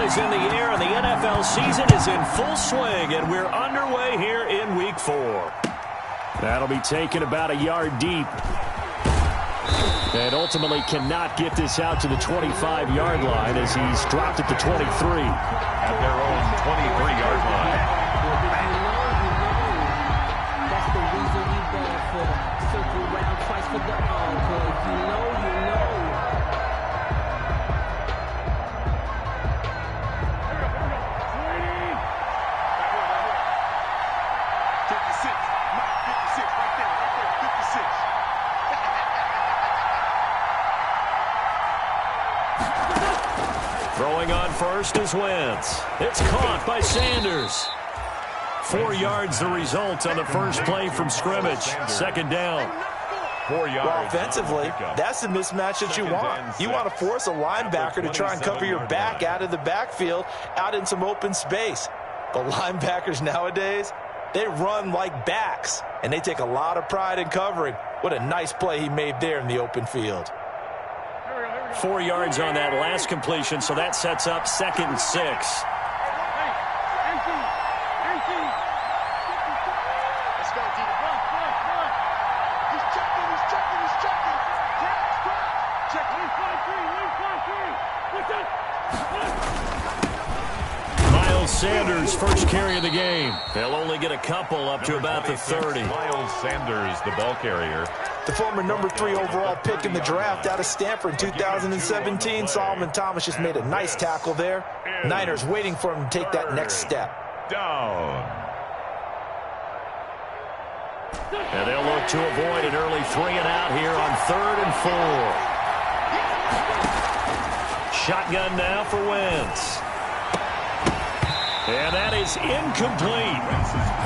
is in the air, and the NFL season is in full swing, and we're underway here in Week 4. That'll be taken about a yard deep. And ultimately cannot get this out to the 25-yard line as he's dropped at the 23. At their own 23-yard line. That's the reason we ball for. Circle round twice for the all, because you know. Throwing on first is Wentz. It's caught by Sanders. 4 yards the result on the first play from scrimmage. Second down. 4 yards. Well, offensively, that's the mismatch that you want. You want to force a linebacker to try and cover your back out of the backfield, out in some open space. But linebackers nowadays, they run like backs, and they take a lot of pride in covering. What a nice play he made there in the open field. 4 yards on that last completion, so that sets up 2nd and 6. Miles Sanders, first carry of the game. They'll only get a couple up to about the 30. Miles Sanders, the ball carrier. The former number 3 overall pick in the draft out of Stanford in 2017. Solomon Thomas just made a nice tackle there. Niners waiting for him to take that next step. Down. And they'll look to avoid an early 3 and out here on 3rd and 4. Shotgun now for Wentz. And that is incomplete.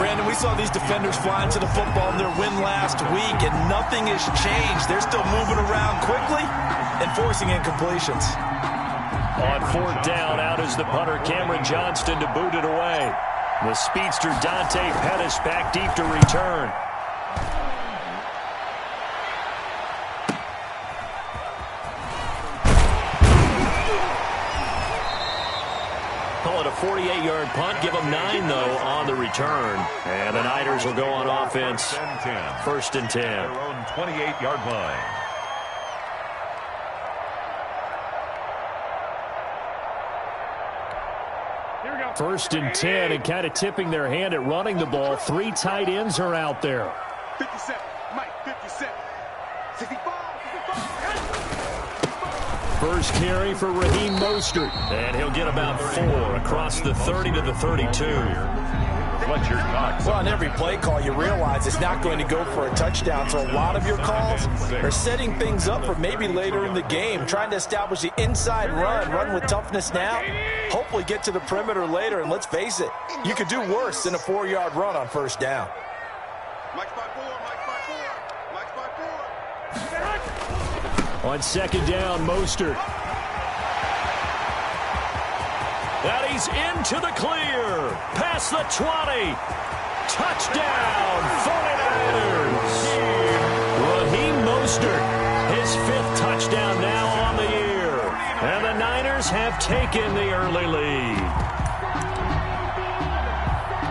Brandon, we saw these defenders flying to the football in their win last week, and nothing has changed. They're still moving around quickly and forcing incompletions. On 4th down, out is the punter, Cameron Johnston, to boot it away. The speedster, Dante Pettis, back deep to return. Call it a 48-yard punt. Give them 9, though, on the return. And the Niners will go on offense. 1st and 10. Their own 28-yard line. Here we go. 1st and 10, and kind of tipping their hand at running the ball. 3 tight ends are out there. 57, Mike, 57, 65. First carry for Raheem Mostert. And he'll get about 4 across the 30 to the 32. Fletcher Cox. Well, on every play call, you realize it's not going to go for a touchdown. So a lot of your calls are setting things up for maybe later in the game, trying to establish the inside run with toughness now, hopefully get to the perimeter later. And let's face it, you could do worse than a 4-yard run on 1st down. Mike's by 4, Mike's by 4, Mike's by 4. On 2nd down, Mostert. And he's into the clear. Past the 20. Touchdown, 49ers. Raheem Mostert, his 5th touchdown now on the year. And the Niners have taken the early lead.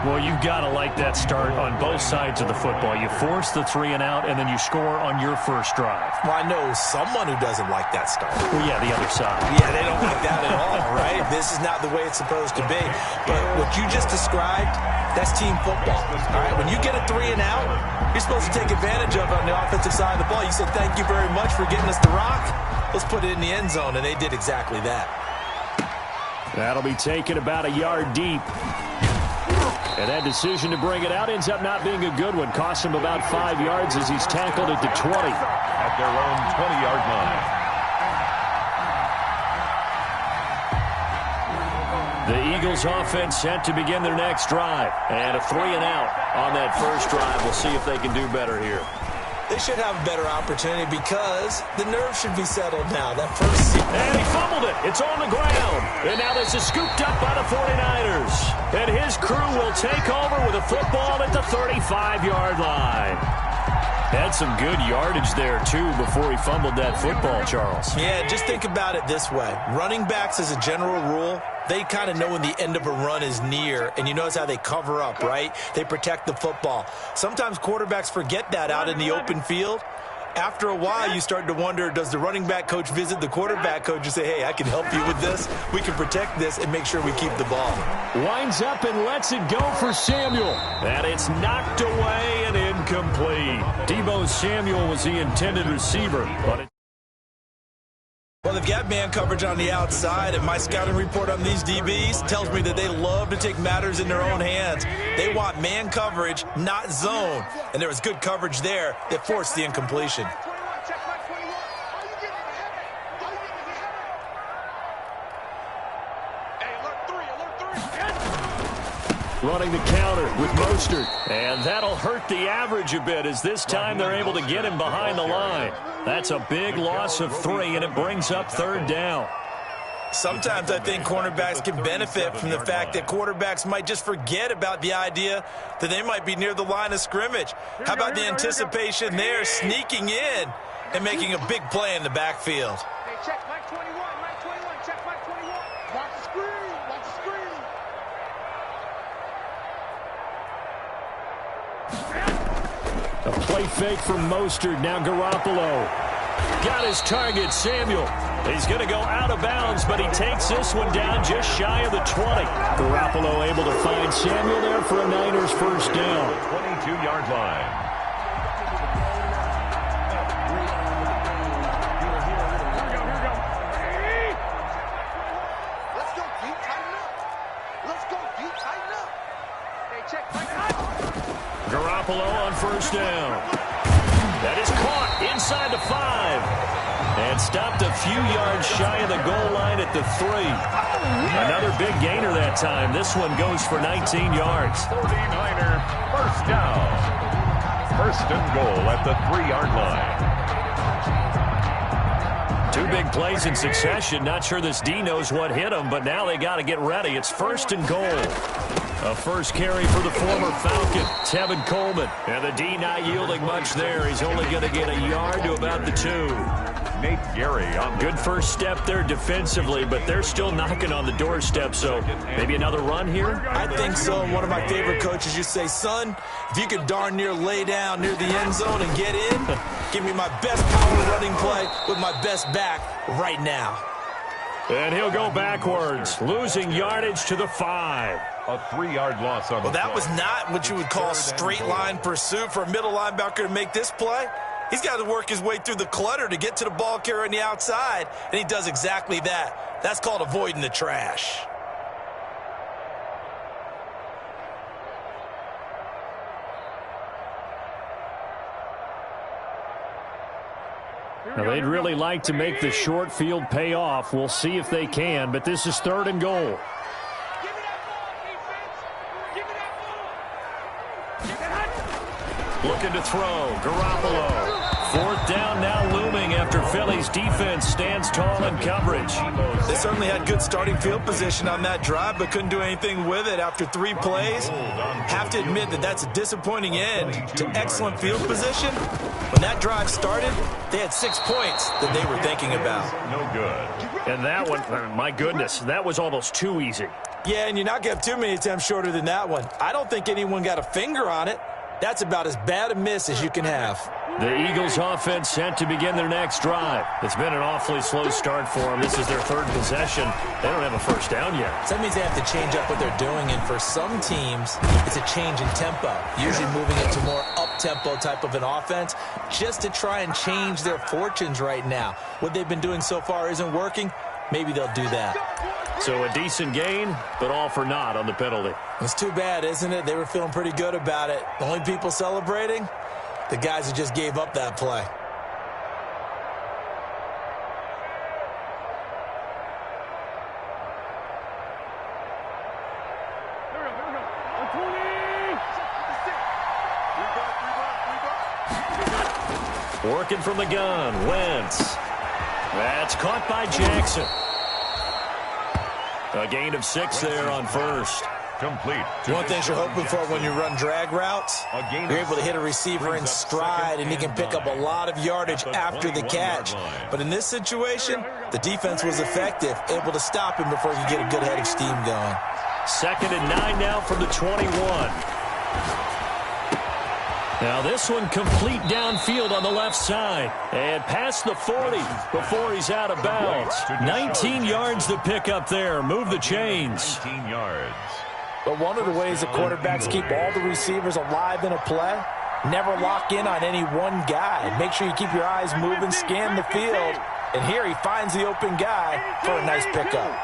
Well, you've got to like that start on both sides of the football. You force the 3 and out, and then you score on your first drive. Well, I know someone who doesn't like that start. Well, yeah, the other side. Yeah, they don't like that at all, right? This is not the way it's supposed to be. But what you just described, that's team football. All right, when you get a 3 and out, you're supposed to take advantage of it on the offensive side of the ball. You said, thank you very much for getting us the rock. Let's put it in the end zone, and they did exactly that. That'll be taken about a yard deep. And that decision to bring it out ends up not being a good one. Costs him about 5 yards as he's tackled at the 20. At their own 20-yard line. The Eagles offense set to begin their next drive. And a 3 and out on that first drive. We'll see if they can do better here. They should have a better opportunity because the nerves should be settled now. That first season. And he fumbled it. It's on the ground. And now this is scooped up by the 49ers. And his crew will take over with a football at the 35-yard line. Had some good yardage there, too, before he fumbled that football, Charles. Yeah, just think about it this way. Running backs, as a general rule, they kind of know when the end of a run is near, and you notice how they cover up, right? They protect the football. Sometimes quarterbacks forget that out in the open field. After a while, you start to wonder, does the running back coach visit the quarterback coach and say, hey, I can help you with this. We can protect this and make sure we keep the ball. Winds up and lets it go for Samuel. And it's knocked away and incomplete. Deebo Samuel was the intended receiver, but Well, they've got man coverage on the outside, and my scouting report on these DBs tells me that they love to take matters in their own hands. They want man coverage, not zone. And there was good coverage there that forced the incompletion. running the counter with Mostert. And that'll hurt the average a bit, as this time they're able to get him behind the line. That's a big loss of 3, and it brings up 3rd down. Sometimes I think cornerbacks can benefit from the fact that quarterbacks might just forget about the idea that they might be near the line of scrimmage. How about the anticipation there, sneaking in and making a big play in the backfield? Hey, check Mike 21, Mike 21, check Mike 21. Watch the screen, watch the screen. A play fake from Mostert. Now Garoppolo got his target, Samuel. He's going to go out of bounds, but he takes this one down just shy of the 20. Garoppolo able to find Samuel there for a Niners first down. 22-yard line. Let's go deep, tighten up. Let's go deep, tighten up. Hey, check Mike. Garoppolo on first down. That is caught inside the 5. And stopped a few yards shy of the goal line at the 3. Another big gainer that time. This one goes for 19 yards. 49er first down. First and goal at the 3-yard line. 2 big plays in succession. Not sure this D knows what hit him, but now they got to get ready. It's first and goal. A first carry for the former Falcon, Tevin Coleman. And the D not yielding much there. He's only going to get a yard to about the 2. Nate Gary on good first step there defensively, but they're still knocking on the doorstep, so maybe another run here? I think so. One of my favorite coaches used to say, son, if you could darn near lay down near the end zone and get in, give me my best power running play with my best back right now. And he'll go backwards, losing yardage to the 5. a 3-yard loss on Well, the that play. was not what you would call straight line pursuit for a middle linebacker to make this play. He's got to work his way through the clutter to get to the ball carrier on the outside, and he does exactly that. That's called avoiding the trash. Now, they'd really like to make the short field pay off. We'll see if they can, but this is 3rd and goal. Give me that ball, defense. Give me that ball. Give me that. Looking to throw. Garoppolo. 4th down now looming after Philly's defense stands tall in coverage. They certainly had good starting field position on that drive, but couldn't do anything with it after 3 plays. Have to admit that that's a disappointing end to excellent field position. When that drive started, they had 6 points that they were thinking about. No good. And that one, my goodness, that was almost too easy. Yeah, and you're not going to have too many attempts shorter than that one. I don't think anyone got a finger on it. That's about as bad a miss as you can have. The Eagles offense set to begin their next drive. It's been an awfully slow start for them. This is their 3rd possession. They don't have a first down yet. So that means they have to change up what they're doing, and for some teams, it's a change in tempo, usually moving into more up-tempo type of an offense, just to try and change their fortunes right now. What they've been doing so far isn't working. Maybe they'll do that. So a decent gain, but all for naught on the penalty. It's too bad, isn't it? They were feeling pretty good about it. The only people celebrating, the guys who just gave up that play. Working from the gun, Wentz. That's caught by Jackson. A gain of 6 there on first. Complete. One thing you're hoping for when you run drag routes, you're able to hit a receiver in stride, and he can pick up a lot of yardage after the catch. But in this situation, the defense was effective, able to stop him before he could get a good head of steam going. 2nd and 9 now from the 21. Now this one complete downfield on the left side. And past the 40 before he's out of bounds. 19 yards to pick up there. Move the chains. 19 yards. But one of the ways that quarterbacks keep all the receivers alive in a play, never lock in on any one guy. Make sure you keep your eyes moving, scan the field. And here he finds the open guy for a nice pickup.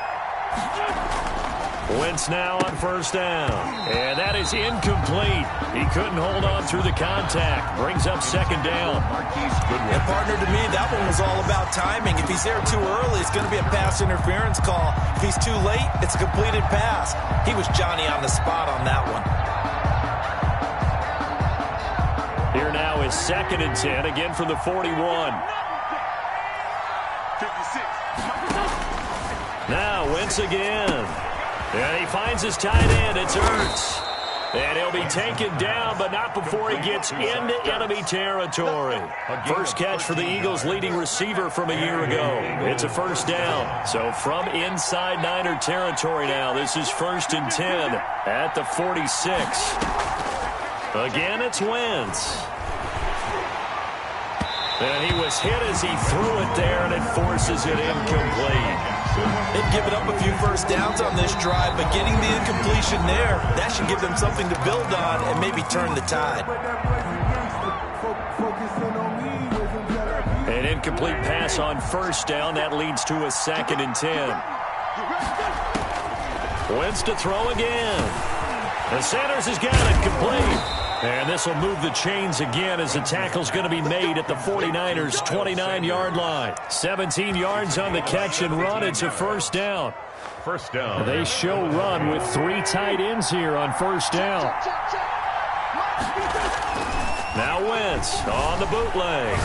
Wentz now on 1st down. And that is incomplete. He couldn't hold on through the contact. Brings up 2nd down. And partner, to me, that one was all about timing. If he's there too early, it's going to be a pass interference call. If he's too late, it's a completed pass. He was Johnny on the spot on that one. Here now is 2nd and 10, again from the 41. 56. Now Wentz again. And he finds his tight end. It's Ertz. And he'll be taken down, but not before he gets into enemy territory. First catch for the Eagles' leading receiver from a year ago. It's a 1st down. So from inside Niner territory now, this is 1st and 10 at the 46. Again, it's Wentz. And he was hit as he threw it there, and it forces it incomplete. They've given up a few 1st downs on this drive, but getting the incompletion there, that should give them something to build on and maybe turn the tide. An incomplete pass on 1st down. That leads to a 2nd and 10. Wentz to throw again. And Sanders has got it complete. And this will move the chains again as the tackle's going to be made at the 49ers' 29-yard line. 17 yards on the catch and run. It's a 1st down. 1st down. They show run with 3 tight ends here on 1st down. Now Wentz on the bootleg.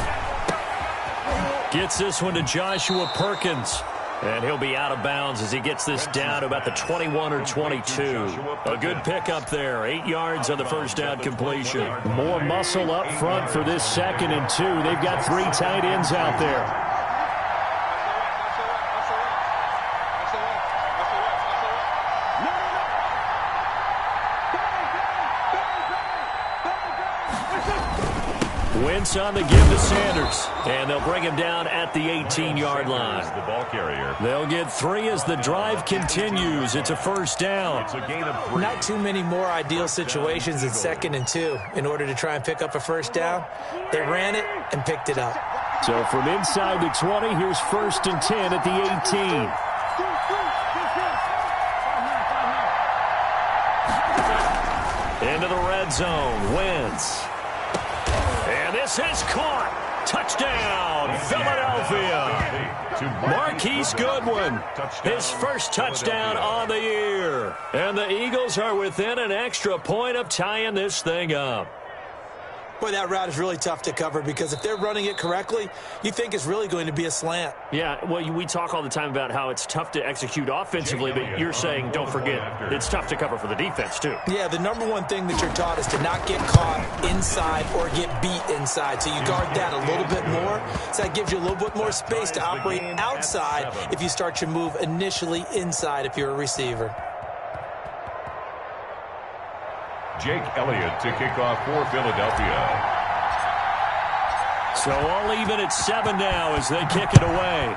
Gets this one to Joshua Perkins. And he'll be out of bounds as he gets this down to about the 21 or 22. A good pickup there. 8 yards on the 1st down completion. More muscle up front for this 2nd and 2. They've got 3 tight ends out there. Wentz on the give to Sanders. And they'll bring him down at the 18-yard line. The ball carrier. They'll get 3 as the drive continues. It's a 1st down. It's a gain of 3. Not too many more ideal situations in 2nd and 2 in order to try and pick up a 1st down. They ran it and picked it up. So from inside the 20, here's 1st and 10 at the 18. Into the red zone. Wentz. And this is caught. Touchdown, Philadelphia. Marquise Goodwin, his 1st touchdown on the year. And the Eagles are within an extra point of tying this thing up. Boy, that route is really tough to cover because if they're running it correctly, you think it's really going to be a slant. Yeah, well, we talk all the time about how it's tough to execute offensively, but you're saying, don't forget, it's tough to cover for the defense, too. Yeah, the number one thing that you're taught is to not get caught inside or get beat inside. So you guard that a little bit more. So that gives you a little bit more space to operate outside if you start your move initially inside if you're a receiver. Jake Elliott to kick off for Philadelphia. So all even at 7 now as they kick it away.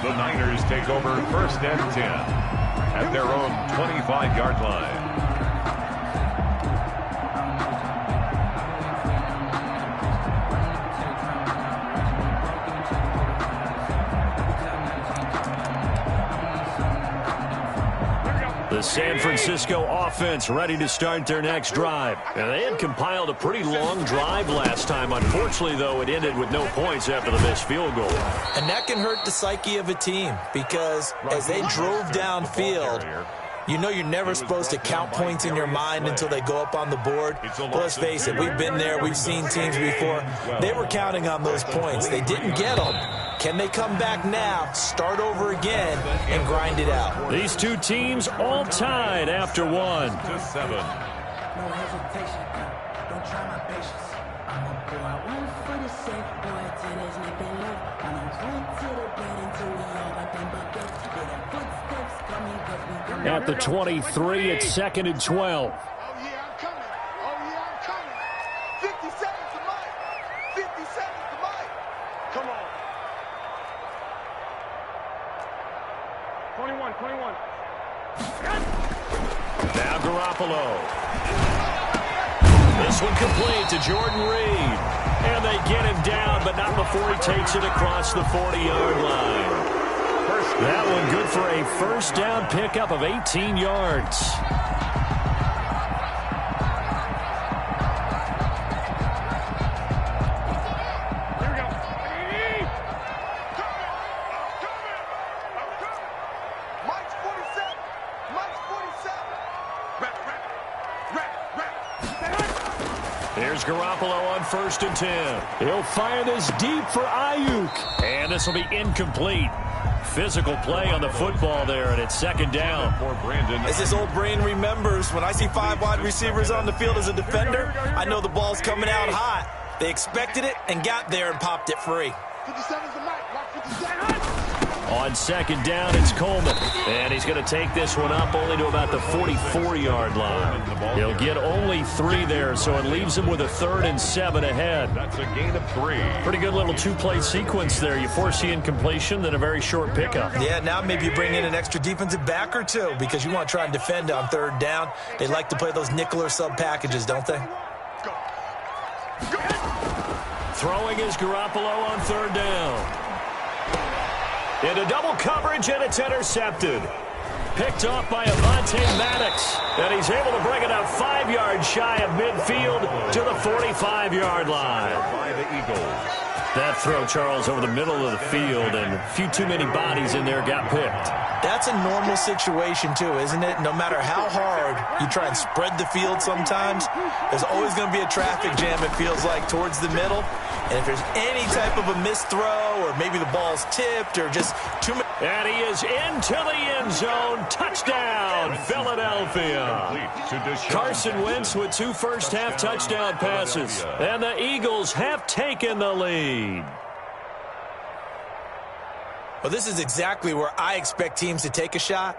The Niners take over 1st and 10 at their own 25-yard line. The San Francisco offense ready to start their next drive. And they had compiled a pretty long drive last time. Unfortunately, though, it ended with no points after the missed field goal. And that can hurt the psyche of a team because as they drove downfield, you know you're never supposed to count points in your mind until they go up on the board. But let's face it, we've been there. We've seen teams before. They were counting on those points. They didn't get them. Can they come back now, start over again, and grind it out? These two teams all tied after one. 7. No hesitation, don't try my patience. I'ma go out one for the sake, boy, till there's nothing left. I'ma run to the bed until we all got them buckets. Get them footsteps coming, cause we coming. At the 23, it's 2nd and 12. Oh, yeah, I'm coming. Oh, yeah, I'm coming. 50 seconds to Mike. 50 seconds to Mike. Come on. 21. Now Garoppolo. This one complete to Jordan Reed. And they get him down, but not before he takes it across the 40-yard line. That one good for a first down pickup of 18 yards. Here we go. Mike's 47. Mike's 47. Rap. Here's Garoppolo on 1st and 10. He'll fire this deep for Ayuk. And this will be incomplete. Physical play on the football there, and it's 2nd down. For Brandon. As his old brain remembers, when I see 5 wide receivers on the field as a defender, I know the ball's coming out hot. They expected it and got there and popped it free. 57's the Mike. Mike 57. On 2nd down, it's Coleman. And he's going to take this one up only to about the 44-yard line. He'll get only 3 there, so it leaves him with a 3rd and 7 ahead. That's a gain of 3. Pretty good little 2-play sequence there. You force the incompletion, then a very short pickup. Yeah, now maybe you bring in an extra defensive back or two because you want to try and defend on 3rd down. They like to play those nickel or sub packages, don't they? Throwing is Garoppolo on 3rd down. Into double coverage, and it's intercepted. Picked off by Avonte Maddox. And he's able to bring it up 5 yards shy of midfield to the 45-yard line. By the Eagles. That throw, Charles, over the middle of the field, and a few too many bodies in there got picked. That's a normal situation, too, isn't it? No matter how hard you try and spread the field sometimes, there's always going to be a traffic jam, it feels like, towards the middle. And if there's any type of a missed throw or maybe the ball's tipped or just too many... And he is into the end zone. Touchdown, Philadelphia. Carson Wentz with 2 first-half touchdown passes. And the Eagles have taken the lead. Well, this is exactly where I expect teams to take a shot.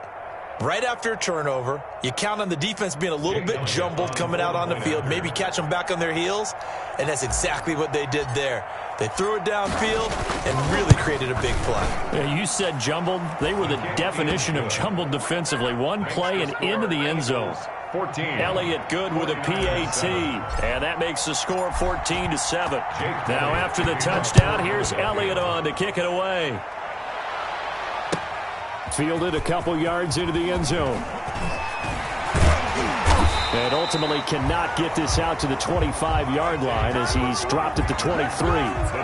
Right after a turnover, you count on the defense being a little bit jumbled coming out on the field, maybe catch them back on their heels, and that's exactly what they did there. They threw it downfield and really created a big play. Yeah, you said jumbled. They were the definition of jumbled defensively. One play and into the end zone. 14. Elliott good with a PAT, and that makes the score 14-7. Now after the touchdown, here's Elliott on to kick it away. Fielded a couple yards into the end zone. And ultimately cannot get this out to the 25-yard line as he's dropped at the 23. The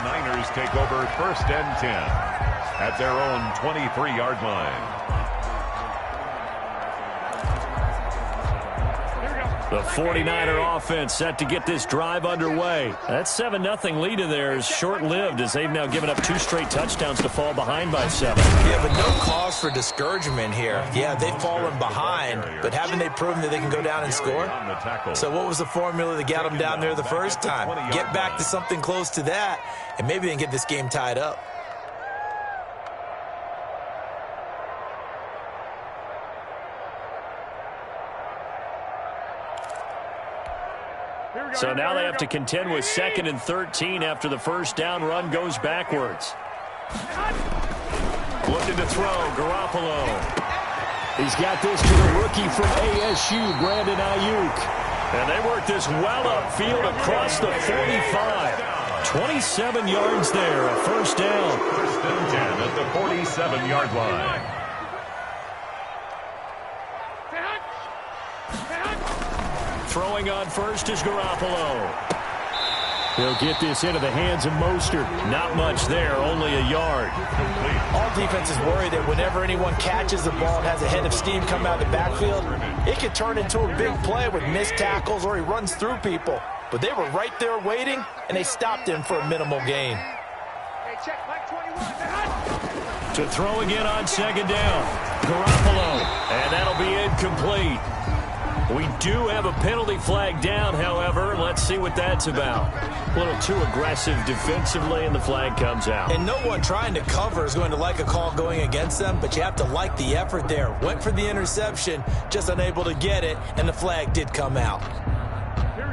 Niners take over 1st and 10 at their own 23-yard line. The 49er offense set to get this drive underway. That 7-0 lead in there is short-lived as they've now given up 2 straight touchdowns to fall behind by 7. Yeah, but no cause for discouragement here. Yeah, they've fallen behind, but haven't they proven that they can go down and score? So what was the formula that got them down there the first time? Get back to something close to that, and maybe they can get this game tied up. So now they have to contend with 2nd and 13 after the first down run goes backwards. Looking to throw, Garoppolo. He's got this to the rookie from ASU, Brandon Ayuk. And they work this well upfield across the 45. 27 yards there, a first down. 1st and 10 at the 47-yard line. Throwing on first is Garoppolo. He'll get this into the hands of Mostert. Not much there, only a yard. All defenses worry that whenever anyone catches the ball and has a head of steam come out of the backfield, it could turn into a big play with missed tackles or he runs through people. But they were right there waiting, and they stopped him for a minimal gain. To throw again on second down. Garoppolo. And that'll be incomplete. We do have a penalty flag down, however. Let's see what that's about. A little too aggressive defensively, and the flag comes out. And no one trying to cover is going to like a call going against them, but you have to like the effort there. Went for the interception, just unable to get it, and the flag did come out.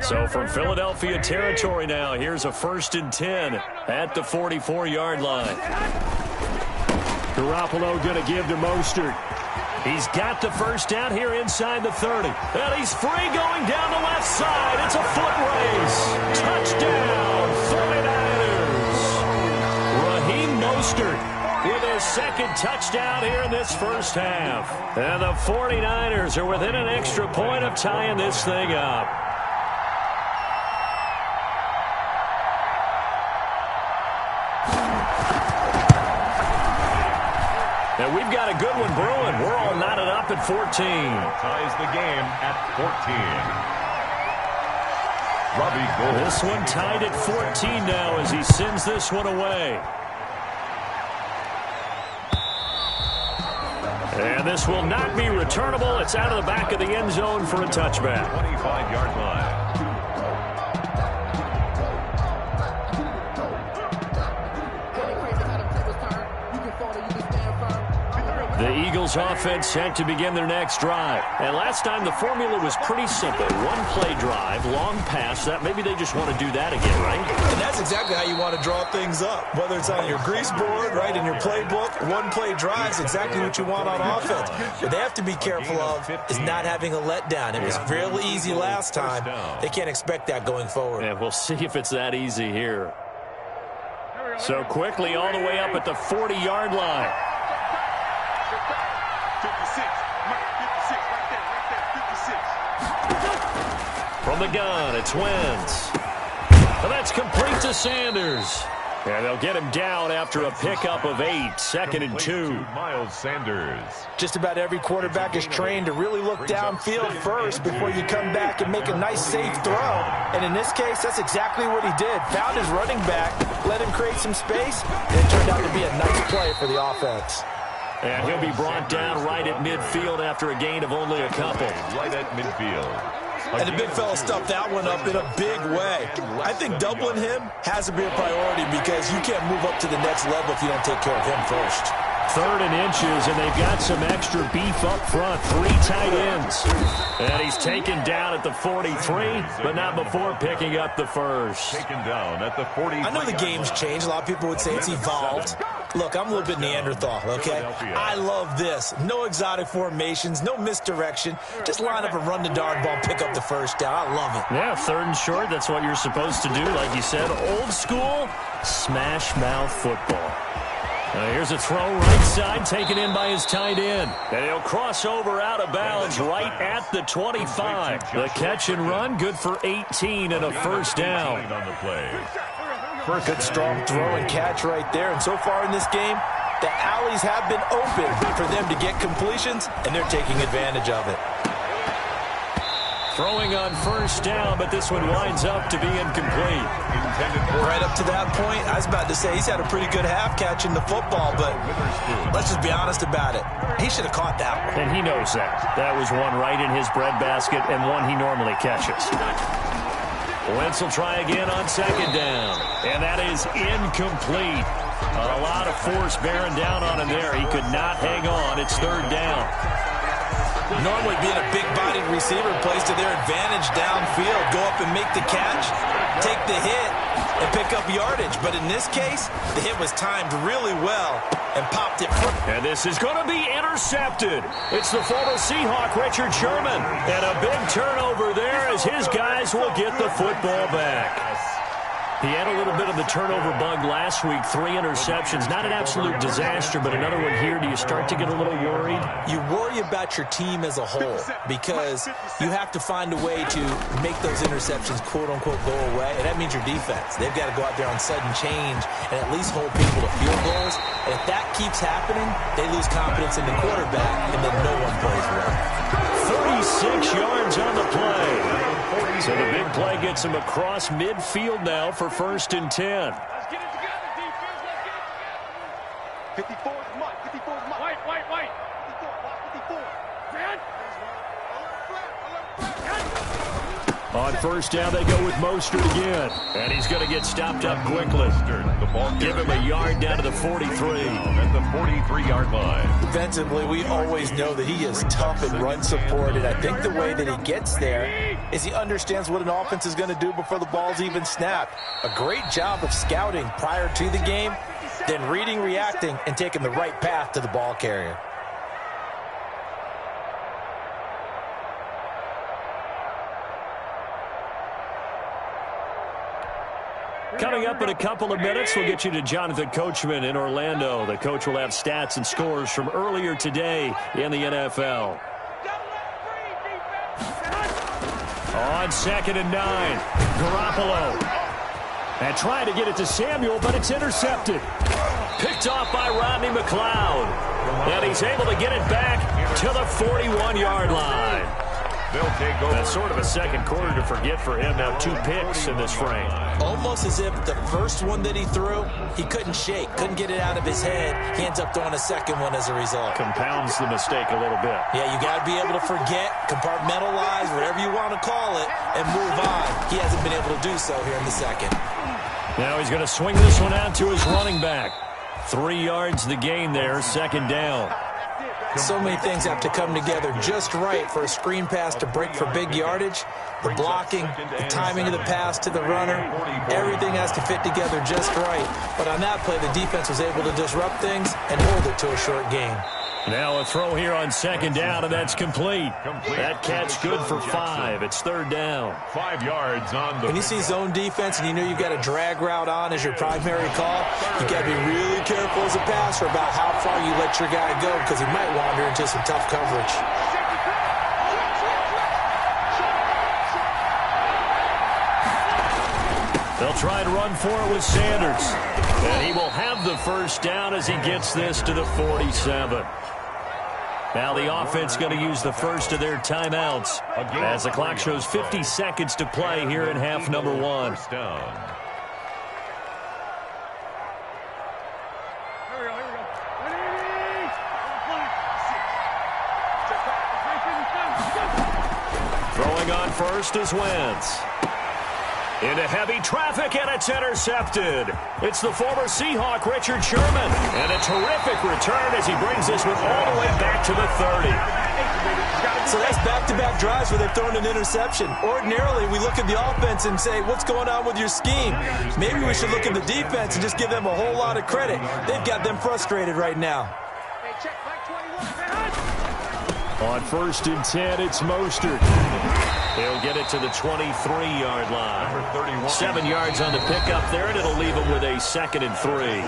So from Philadelphia territory now, here's a 1st and 10 at the 44-yard line. Garoppolo going to give to Mostert. He's got the first down here inside the 30. And he's free going down the left side. It's a foot race. Touchdown, 49ers. Raheem Mostert with his second touchdown here in this first half. And the 49ers are within an extra point of tying this thing up. And we've got a good one brewing. We're all knotted up at 14. Ties the game at 14. Robbie Gould. This one tied at 14 now as he sends this one away. And this will not be returnable. It's out of the back of the end zone for a touchback. 25-yard line. The Eagles offense set to begin their next drive. And last time the formula was pretty simple. One play drive, long pass. That maybe they just want to do that again, right? And that's exactly how you want to draw things up. Whether it's on your grease board, right, in your playbook, one play drive is exactly what you want on offense. What they have to be careful of is not having a letdown. It was real easy last time. They can't expect that going forward. And we'll see if it's that easy here. So quickly all the way up at the 40-yard line. 56, right there, 56. From the gun, it's Wentz. And that's complete to Sanders. And they'll get him down after a pickup of 8, 2nd and 2. Miles Sanders. Just about every quarterback is trained to really look downfield first before you come back and make a nice, safe throw. And in this case, that's exactly what he did. Found his running back, let him create some space, and it turned out to be a nice play for the offense. And he'll be brought down right at midfield after a gain of only a couple. Right at midfield. And the big fella stuffed that one up in a big way. I think doubling him has to be a priority because you can't move up to the next level if you don't take care of him first. 3rd and inches, and they've got some extra beef up front. 3 tight ends. And he's taken down at the 43, but not before picking up the first. Taken down at the 40. I know the game's changed. A lot of people would say it's evolved. Look, I'm a little bit Neanderthal, okay? I love this. No exotic formations, no misdirection. Just line up and run the darn ball, pick up the first down. I love it. Yeah, 3rd and short, that's what you're supposed to do. Like you said, old school, smash mouth football. Here's a throw right side, taken in by his tight end. And he'll cross over out of bounds right at the 25. The catch and run, good for 18 and a first down. On the play. Good strong throw and catch right there. And so far in this game, the alleys have been open for them to get completions, and they're taking advantage of it. Throwing on first down, but this one winds up to be incomplete. Right up to that point, I was about to say he's had a pretty good half catching the football, but let's just be honest about it. He should have caught that one. And he knows that. That was one right in his breadbasket and one he normally catches. Wentz will try again on second down. And that is incomplete. A lot of force bearing down on him there. He could not hang on. It's 3rd down. Normally being a big-bodied receiver plays to their advantage downfield. Go up and make the catch, take the hit, and pick up yardage. But in this case, the hit was timed really well and popped it. And this is going to be intercepted. It's the former Seahawk, Richard Sherman. And a big turnover there as his guys will get the football back. He had a little bit of the turnover bug last week, 3 interceptions. Not an absolute disaster, but another one here. Do you start to get a little worried? You worry about your team as a whole because you have to find a way to make those interceptions, quote-unquote, go away, and that means your defense. They've got to go out there on sudden change and at least hold people to field goals. And if that keeps happening, they lose confidence in the quarterback, and then no one plays well. 36 yards on the play. So the big play gets him across midfield now for 1st and 10. 54 is Mike. 54 is Mike. White. 54. Watch 54. Man. On first down, they go with Mostert again. And he's going to get stopped up quickly. The ball Give him a yard down to the 43. At the 43-yard line. Defensively, we always know that he is tough in run support, and I think the way that he gets there is he understands what an offense is going to do before the ball's even snapped. A great job of scouting prior to the game, then reading, reacting, and taking the right path to the ball carrier. Coming up in a couple of minutes, we'll get you to Jonathan Coachman in Orlando. The coach will have stats and scores from earlier today in the NFL. On 2nd and 9, Garoppolo. And trying to get it to Samuel, but it's intercepted. Picked off by Rodney McLeod. And he's able to get it back to the 41-yard line. They'll take over. That's sort of a second quarter to forget for him. Now 2 picks in this frame. Almost as if the first one that he threw, he couldn't shake, couldn't get it out of his head. He ends up throwing a second one as a result. Compounds the mistake a little bit. Yeah, you got to be able to forget, compartmentalize, whatever you want to call it, and move on. He hasn't been able to do so here in the second. Now he's going to swing this one out to his running back. 3 yards the gain there, 2nd down. So many things have to come together just right for a screen pass to break for big yardage. The blocking, the timing of the pass to the runner, everything has to fit together just right. But on that play, the defense was able to disrupt things and hold it to a short gain. Now a throw here on 2nd down, and that's complete. That catch good for 5. It's 3rd down. 5 yards on the... When you see zone defense and you know you've got a drag route on as your primary call, you got to be really careful as a passer about how far you let your guy go because he might wander into some tough coverage. They'll try to run for it with Sanders. And he will have the first down as he gets this to the 47. Now the offense going to use the first of their timeouts as the clock shows 50 seconds to play here in half number 1. First down. Throwing on first is Wentz. Into heavy traffic, and it's intercepted. It's the former Seahawk, Richard Sherman. And a terrific return as he brings this one all the way back to the 30. So that's back-to-back drives where they've thrown an interception. Ordinarily, we look at the offense and say, what's going on with your scheme? Maybe we should look at the defense and just give them a whole lot of credit. They've got them frustrated right now. On 1st and 10, it's Mostert. He'll get it to the 23-yard line. 7 yards on the pickup there, and it'll leave him with a 2nd and 3.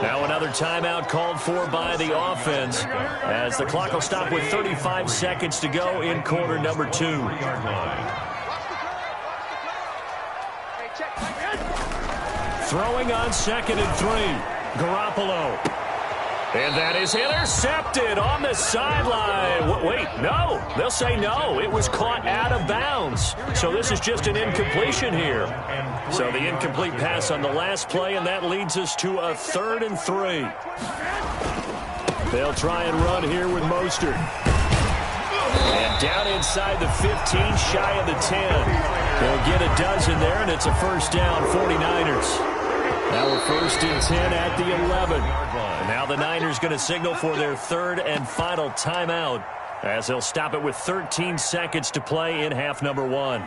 Now another timeout called for by the offense as the clock will stop with 35 seconds to go in quarter number 2. Throwing on 2nd and 3. Garoppolo. And that is intercepted on the sideline. Wait, no. They'll say no. It was caught out of bounds. So this is just an incompletion here. So the incomplete pass on the last play, and that leads us to a 3rd and 3. They'll try and run here with Mostert. And down inside the 15, shy of the 10. They'll get a dozen there, and it's a first down, 49ers. Now we're 1st and 10 at the 11. And now the Niners going to signal for their 3rd and final timeout as they'll stop it with 13 seconds to play in half number 1.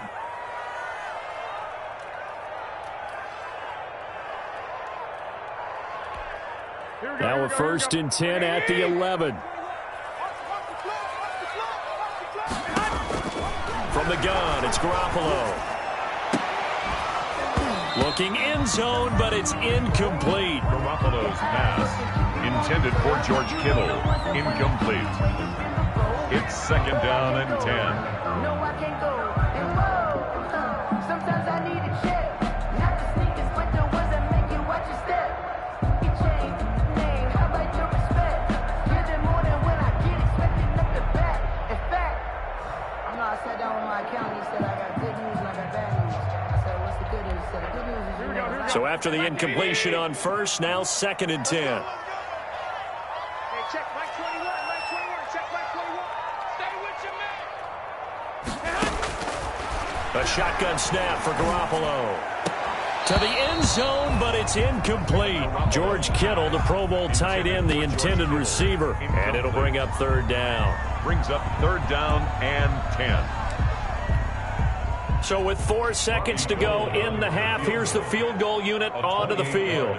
Now we're 1st and 10 at the 11. From the gun, it's Garoppolo. Looking end zone, but it's incomplete. Garoppolo's pass intended for George Kittle. Incomplete. It's 2nd down and 10. No, I can't go. And whoa, sometimes I need a check. Not the sneakers, but the ones that make you watch your step. Your chain, name, how about your respect? Give them more than when I get expected up the back. In fact, I know I sat down with my accountant. He said I got good news and I got bad news. I said, what's the good news? He said, the good news is you know. So after the incompletion on first, now 2nd and 10. A shotgun snap for Garoppolo. To the end zone, but it's incomplete. George Kittle, the Pro Bowl tight end, the intended receiver. And it'll bring up third down. Brings up third down and 10. So with 4 seconds to go in the half, here's the field goal unit onto the field.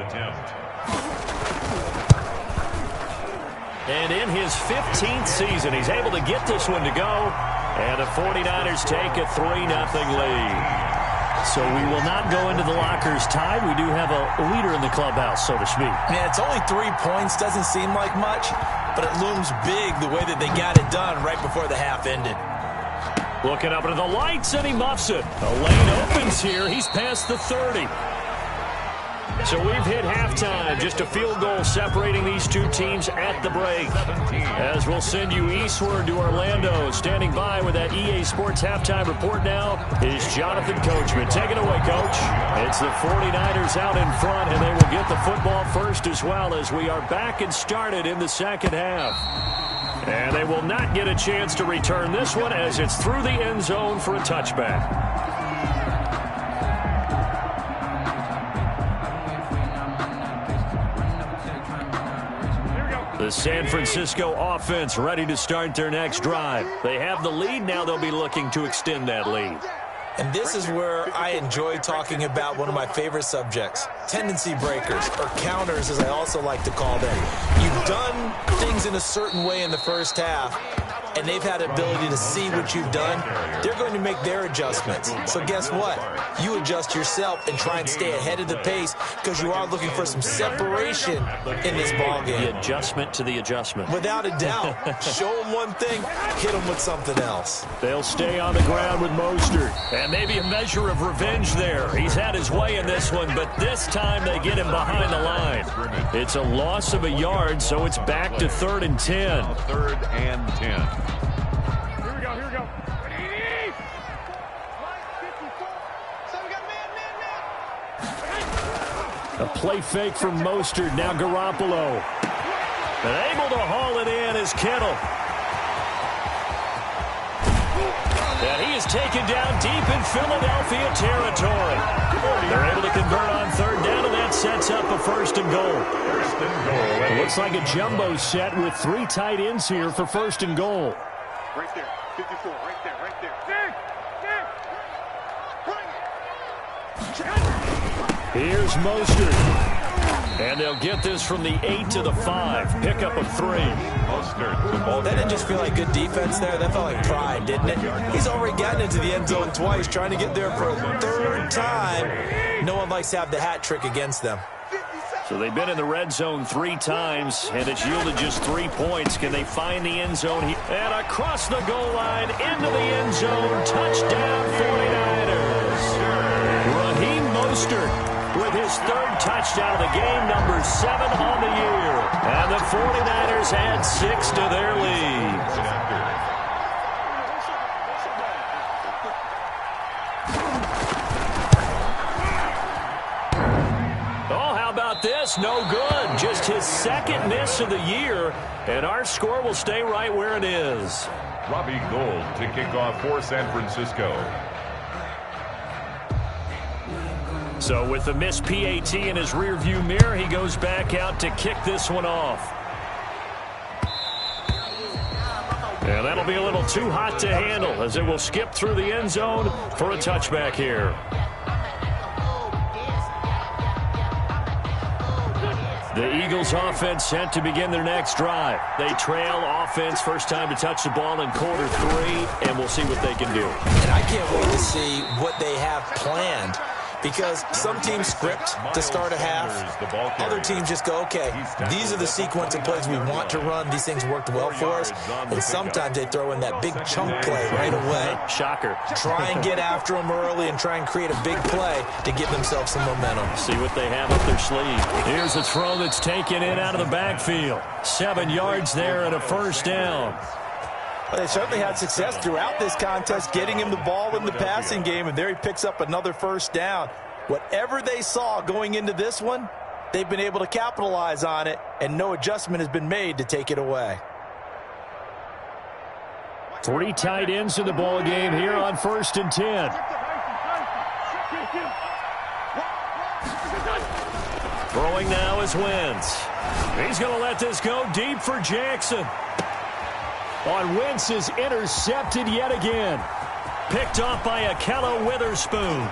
And in his 15th season, he's able to get this one to go. And the 49ers take a 3-0 lead. So we will not go into the lockers tied. We do have a leader in the clubhouse, so to speak. Yeah, it's only 3 points. Doesn't seem like much, but it looms big the way that they got it done right before the half ended. Looking up into the lights, and he muffs it. The lane opens here. He's past the 30. So we've hit halftime. Just a field goal separating these two teams at the break. As we'll send you eastward to Orlando. Standing by with that EA Sports halftime report now is Jonathan Coachman. Take it away, Coach. It's the 49ers out in front, and they will get the football first as well as we are back and started in the second half. And they will not get a chance to return this one as it's through the end zone for a touchback. The San Francisco offense ready to start their next drive. They have the lead. Now they'll be looking to extend that lead. And this is where I enjoy talking about one of my favorite subjects, tendency breakers, or counters as I also like to call them. You've done things in a certain way in the first half, and they've had the ability to see what you've done. They're going to make their adjustments. So guess what? You adjust yourself and try and stay ahead of the pace because you are looking for some separation in this ballgame. The adjustment to the adjustment. Without a doubt. Show them one thing, hit them with something else. They'll stay on the ground with Mostert. And maybe a measure of revenge there. He's had his way in this one, but this time they get him behind the line. It's a loss of a yard, so it's back to 3rd and 10. 3rd and 10. Here we go, here we go. A play fake from Mostert. Now Garoppolo. And able to haul it in is Kittle. And he is taken down deep in Philadelphia territory. They're able to convert on 3rd down, and that sets up a 1st and goal. It looks like a jumbo set with 3 tight ends here for 1st and goal. Right there, 54, right there, right there. Here's Mostert. And they'll get this from the 8 to the 5. Pickup of 3. That didn't just feel like good defense there. That felt like pride, didn't it? He's already gotten into the end zone twice, trying to get there for a 3rd time. No one likes to have the hat trick against them. So they've been in the red zone 3 times, and it's yielded just 3 points. Can they find the end zone? And across the goal line, into the end zone. Touchdown, 49ers. Raheem Mostert with his 3rd touchdown of the game, number 7 on the year. And the 49ers add 6 to their lead. Oh, how about this? No good. Just his 2nd miss of the year, and our score will stay right where it is. Robbie Gould to kick off for San Francisco. So with the missed PAT in his rearview mirror, he goes back out to kick this one off. And that'll be a little too hot to handle as it will skip through the end zone for a touchback here. The Eagles offense set to begin their next drive. They trail offense, first time to touch the ball in quarter 3, and we'll see what they can do. And I can't wait to see what they have planned. Because some teams script to start a half. Other teams just go, okay, these are the sequence of plays we want to run. These things worked well for us. And sometimes they throw in that big chunk play right away. Shocker. Try and get after them early and try and create a big play to give themselves some momentum. See what they have up their sleeve. Here's a throw that's taken in out of the backfield. 7 yards there and a 1st down. Well, they certainly had success throughout this contest, getting him the ball in the passing game, and there he picks up another 1st down. Whatever they saw going into this one, they've been able to capitalize on it, and no adjustment has been made to take it away. 3 tight ends in the ball game here on 1st and 10. Throwing now is Wentz. He's going to let this go deep for Jackson. On Wentz is intercepted yet again. Picked off by Akello Witherspoon.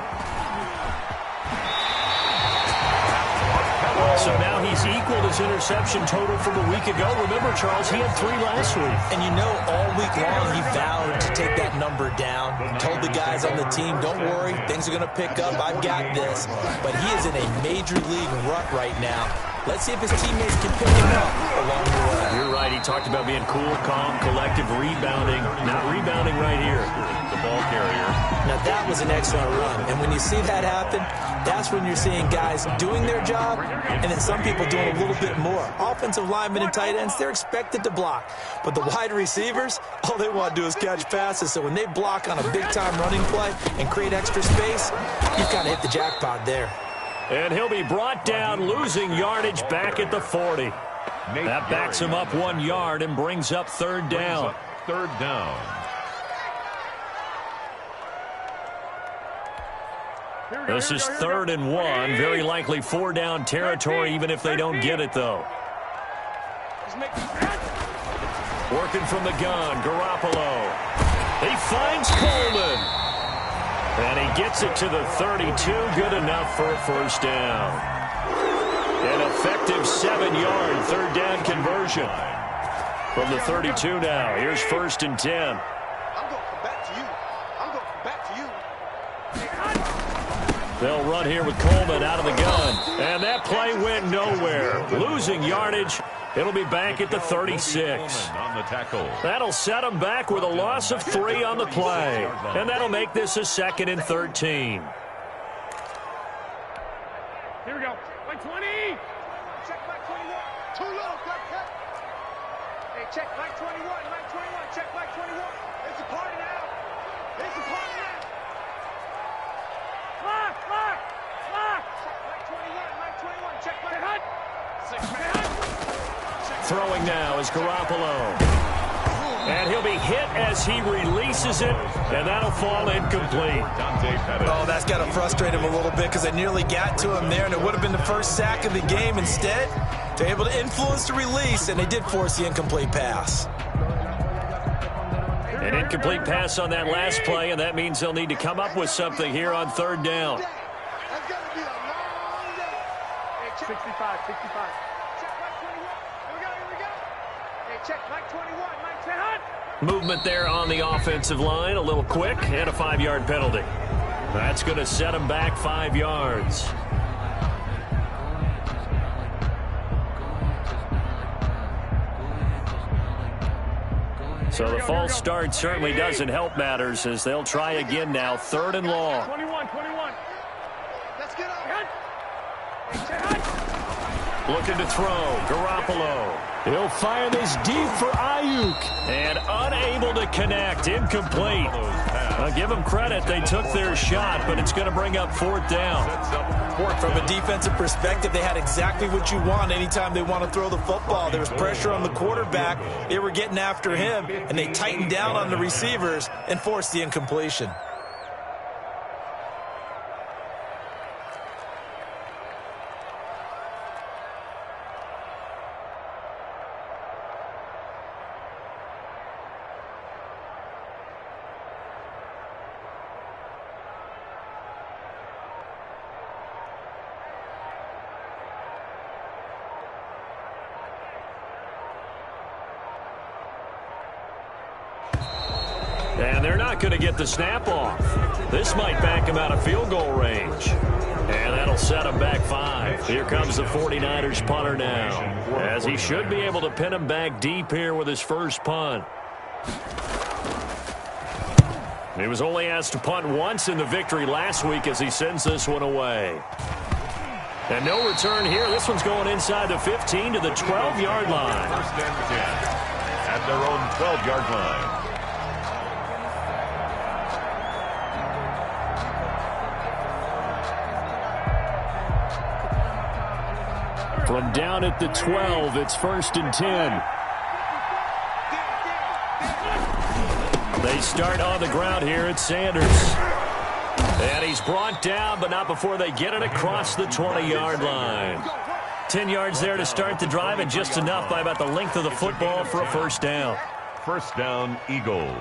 So now he's equaled his interception total from a week ago. Remember, Charles, he had 3 last week. And you know, all week long he vowed to take that number down. Told the guys on the team, don't worry, things are going to pick up. I've got this. But he is in a major league rut right now. Let's see if his teammates can pick him up along the way. You're right. He talked about being cool, calm, collective, rebounding. Not rebounding right here. The ball carrier. Now, that was an excellent run. And when you see that happen, that's when you're seeing guys doing their job and then some people doing a little bit more. Offensive linemen and tight ends, they're expected to block. But the wide receivers, all they want to do is catch passes. So when they block on a big-time running play and create extra space, you've kind of hit the jackpot there. And he'll be brought down, losing yardage back at the 40. That backs him up 1 yard and brings up third down. Third down. This is 3rd and 1. Very likely 4 down territory, even if they don't get it, though. Working from the gun, Garoppolo. He finds Coleman. And he gets it to the 32. Good enough for a first down. An effective 7-yard third down conversion. From the 32 now. Here's 1st and 10. I'm going back to you. I'm going back to you. They'll run here with Coleman out of the gun. And that play went nowhere. Losing yardage. It'll be back at the 36. On the tackle. That'll set them back with a loss of 3 on the play. And that'll make this a 2nd and 13. Here we go. Like 20. Check Mike 21. Too low, cut. Hey, check Mike 21. Mike 21. Check Mike 21. It's a party now. It's a party now. Lock. Check Mike 21. Mike 21. Check Mike. Hut. 6 man. Throwing now is Garoppolo. And he'll be hit as he releases it, and that'll fall incomplete. Oh, that's got to frustrate him a little bit because they nearly got to him there, and it would have been the first sack of the game. Instead, they're able to influence the release, and they did force the incomplete pass. An incomplete pass on that last play, and that means they'll need to come up with something here on 3rd down. That's got to be a long day. Hey, 65. check Mike 21. Here we go. Hey, check Mike 21. Mike 10. Hut. Movement there on the offensive line, a little quick, and a 5-yard penalty. That's going to set him back 5 yards. So the false start certainly doesn't help matters as they'll try again now. 3rd and long. 21. Let's get up. Looking to throw. Garoppolo. He'll fire this deep for Ayuk. And unable to connect. Incomplete. I'll give them credit. They took their shot, but it's going to bring up 4th down. From a defensive perspective, they had exactly what you want anytime they want to throw the football. There was pressure on the quarterback. They were getting after him, and they tightened down on the receivers and forced the incompletion. And they're not going to get the snap off. This might back him out of field goal range. And that'll set him back 5. Here comes the 49ers punter now, as he should be able to pin him back deep here with his first punt. He was only asked to punt once in the victory last week as he sends this one away. And no return here. This one's going inside the 15 to the 12-yard line. 1st and 10 at their own 12-yard line. From down at the 12, it's 1st and 10. They start on the ground here at Sanders. And he's brought down, but not before they get it across the 20-yard line. 10 yards there to start the drive, and just enough by about the length of the football for a first down. First down, Eagles.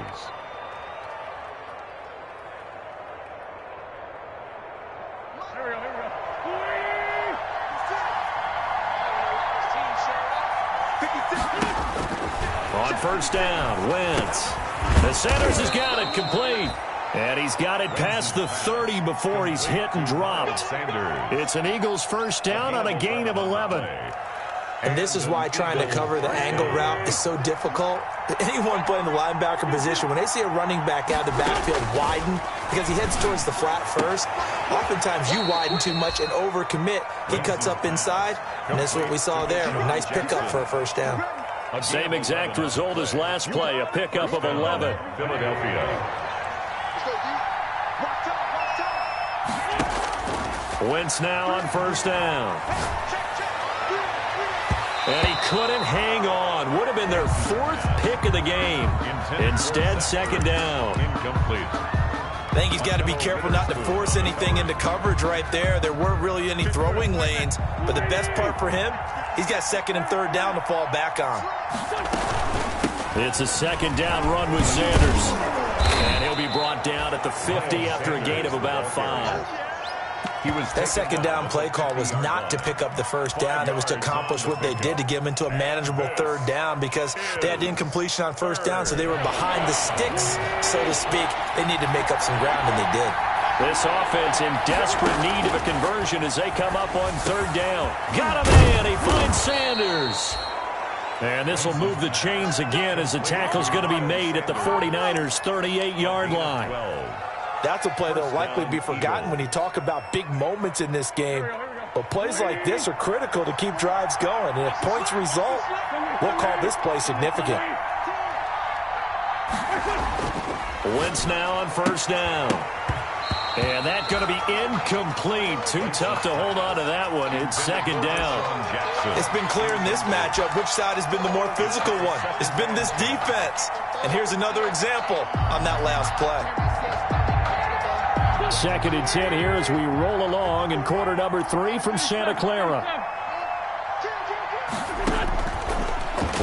On first down, Wentz. The Sanders has got it complete. And he's got it past the 30 before he's hit and dropped. It's an Eagles first down on a gain of 11. And this is why trying to cover the angle route is so difficult. Anyone playing the linebacker position, when they see a running back out of the backfield widen because he heads towards the flat first, oftentimes you widen too much and overcommit. He cuts up inside, and that's what we saw there. A nice pickup for a first down. Same exact result as last play, a pickup of 11. Philadelphia. Wentz now on first down. And he couldn't hang on. Would have been their fourth pick of the game. Instead, second down. Incomplete. I think he's got to be careful not to force anything into coverage right there. There weren't really any throwing lanes. But the best part for him, he's got second and third down to fall back on. It's a second down run with Sanders. And he'll be brought down at the 50 after a gain of about 5. That second down play call was not to pick up the first down. It was to accomplish what they did to get them into a manageable third down because they had incompletion on first down, so they were behind the sticks, so to speak. They needed to make up some ground, and they did. This offense in desperate need of a conversion as they come up on third down. Got a man. He finds Sanders. And this will move the chains again as the tackle's going to be made at the 49ers' 38-yard line. That's a play that will likely be forgotten when you talk about big moments in this game. But plays like this are critical to keep drives going. And if points result, we'll call this play significant. Wentz now on first down. And that's going to be incomplete. Too tough to hold on to that one. It's second down. It's been clear in this matchup which side has been the more physical one. It's been this defense. And here's another example on that last play. Second and 10 here as we roll along in quarter number 3 from Santa Clara.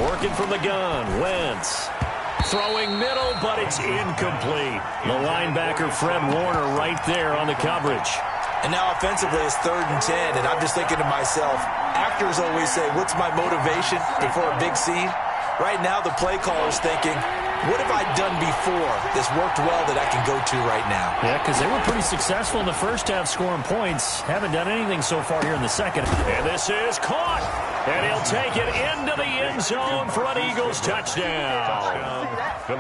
Working from the gun, Wentz. Throwing middle, but it's incomplete. The linebacker, Fred Warner, right there on the coverage. And now offensively, it's third and 10, and I'm just thinking to myself, actors always say, what's my motivation before a big scene? Right now, the play caller's thinking, what have I done before that's worked well that I can go to right now? Yeah, because they were pretty successful in the first half scoring points. Haven't done anything so far here in the second. And this is caught. And he'll take it into the end zone for an Eagles touchdown.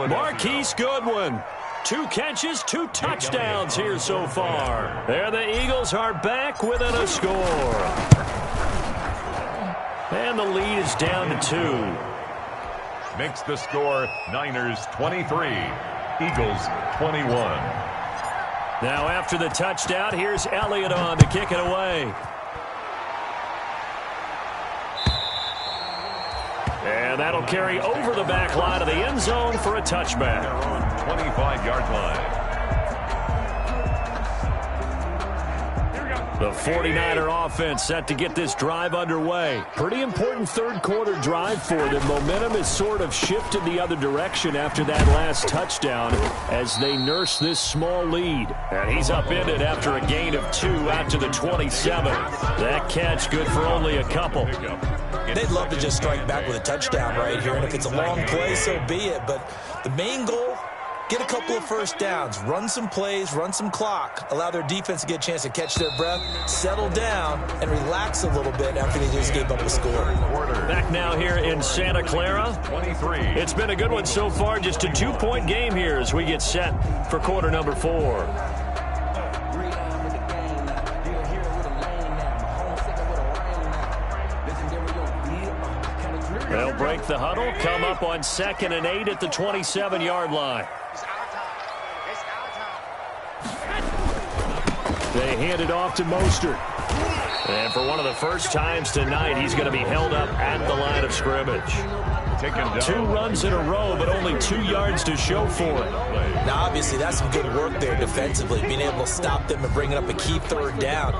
Marquise Goodwin. 2 catches, 2 touchdowns here so far. There the Eagles are back within a score. And the lead is down to 2. Makes the score Niners 23, Eagles 21. Now after the touchdown, here's Elliott on to kick it away. And that'll carry over the back line of the end zone for a touchback. 25-yard line. The 49er offense set to get this drive underway. Pretty important third quarter drive for them. Momentum has sort of shifted the other direction after that last touchdown as they nurse this small lead. And he's upended after a gain of 2 out to the 27. That catch good for only a couple. They'd love to just strike back with a touchdown right here, and if it's a long play, so be it. But the main goal, get a couple of first downs, run some plays, run some clock, allow their defense to get a chance to catch their breath, settle down, and relax a little bit after they just gave up a score. Back now here in Santa Clara. 23. It's been a good one so far, just a 2-point game here as we get set for quarter number 4. They'll break the huddle, come up on 2nd and 8 at the 27-yard line. They hand it off to Mostert. And for one of the first times tonight, he's going to be held up at the line of scrimmage. Taken down. 2 runs in a row, but only 2 yards to show for it. Now, obviously, that's some good work there defensively, being able to stop them and bringing up a key third down.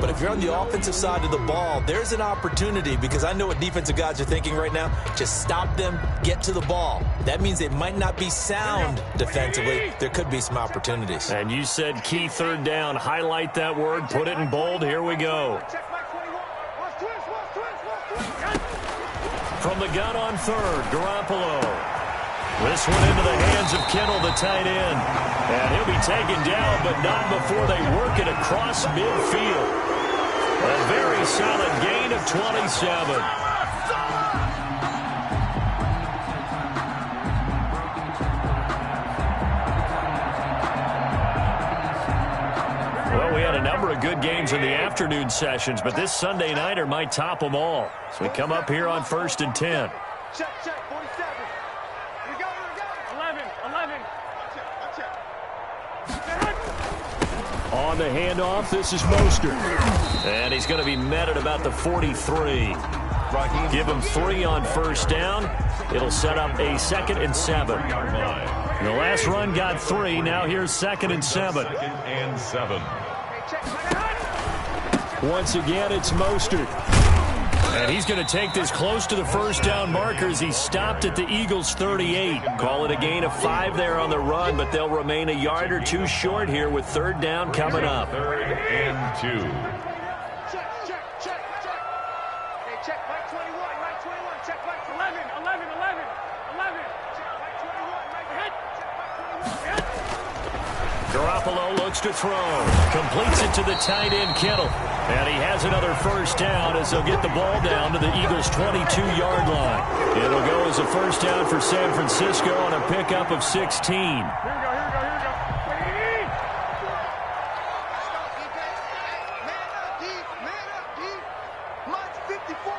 But if you're on the offensive side of the ball, there's an opportunity, because I know what defensive guys are thinking right now. Just stop them, get to the ball. That means they might not be sound defensively. There could be some opportunities. And you said key third down. Highlight that word. Put it in bold. Here we go. From the gun on third, Garoppolo. This one into the hands of Kittle, the tight end. And he'll be taken down, but not before they work it across midfield. A very solid gain of 27. Well, we had a number of good games in the afternoon sessions, but this Sunday nighter might top them all. So we come up here on 1st and 10. Check, 47. Here we go. 11. On the handoff, this is Mostert. And he's going to be met at about the 43. Give him 3 on first down. It'll set up a 2nd and 7. The last run got 3. Now here's 2nd and 7. 2nd and 7. Once again, it's Mostert. And he's going to take this close to the first down markers. He stopped at the Eagles' 38. Call it a gain of 5 there on the run, but they'll remain a yard or 2 short here with 3rd down coming up. 3rd and 2. Check. Hey, check, Mike 21. Check, Mike 11. Check, Mike 21. Garoppolo looks to throw. Completes it to the tight end, Kittle. And he has another first down as they'll get the ball down to the Eagles' 22-yard line. It'll go as a first down for San Francisco on a pickup of 16. Here we go. Man up, D. Mike's 54.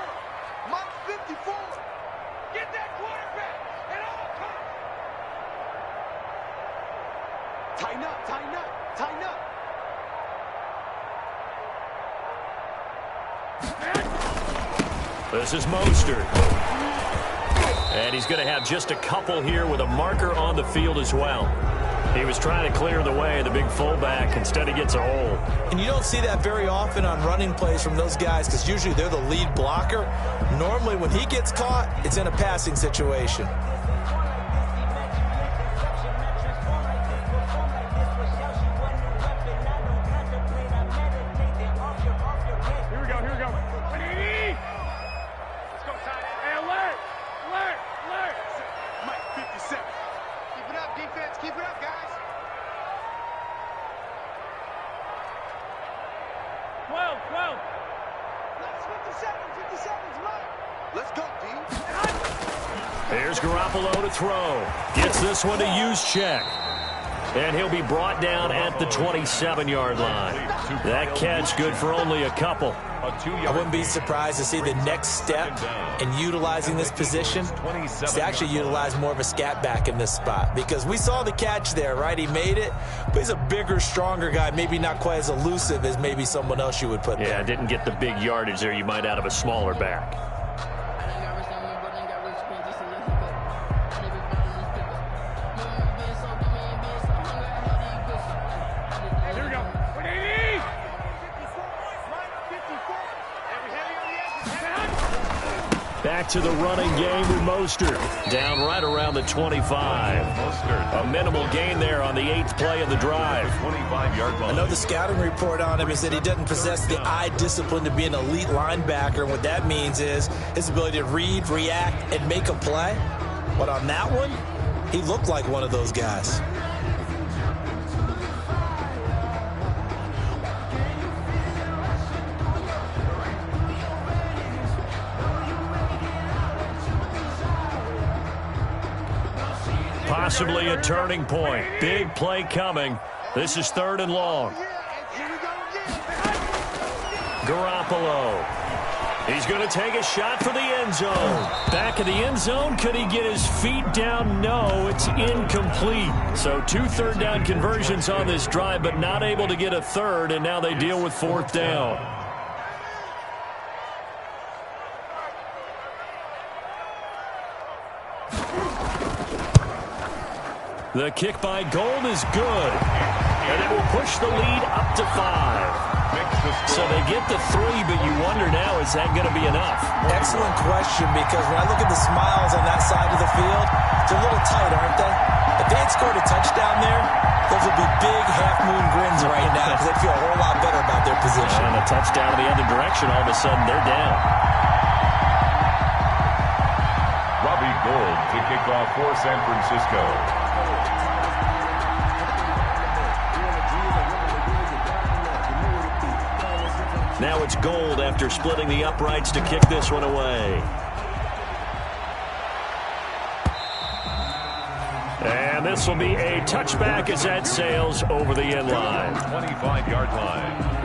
Get that quarterback at all times. Tighten up. This is Mostert. And he's going to have just a couple here with a marker on the field as well. He was trying to clear the way, the big fullback. Instead, he gets a hole. And you don't see that very often on running plays from those guys, because usually they're the lead blocker. Normally, when he gets caught, it's in a passing situation. Keep it up, guys. 12. 57's right. Let's go, D. There's Garoppolo to throw. Gets this one to Juszczyk. And he'll be brought down at the 27-yard line. That catch good for only a couple. I wouldn't be surprised to see the next step in utilizing this position is to actually utilize more of a scat back in this spot, because we saw the catch there, right? He made it, but he's a bigger, stronger guy, maybe not quite as elusive as maybe someone else you would put there. Yeah, didn't get the big yardage there you might out of a smaller back. Back to the running game with Mostert. Down right around the 25. A minimal gain there on the 8th play of the drive. 25-yard line. I know the scouting report on him is that he doesn't possess the eye discipline to be an elite linebacker. And what that means is his ability to read, react, and make a play. But on that one, he looked like one of those guys. Possibly a turning point. Big play coming. This is 3rd and long. Garoppolo. He's going to take a shot for the end zone. Back of the end zone. Could he get his feet down? No, it's incomplete. So 2 third down conversions on this drive, but not able to get a third, and now they deal with 4th down. The kick by Gold is good. And it will push the lead up to 5. So they get the 3, but you wonder now, is that going to be enough? Excellent question, because when I look at the smiles on that side of the field, they're a little tight, aren't they? If they had scored a touchdown there, those would be big half-moon grins right now because they'd feel a whole lot better about their position. And a touchdown in the other direction, all of a sudden they're down. Robbie Gould to kick off for San Francisco. Now it's Gold after splitting the uprights to kick this one away. And this will be a touchback as that sails over the end line. 25-yard line.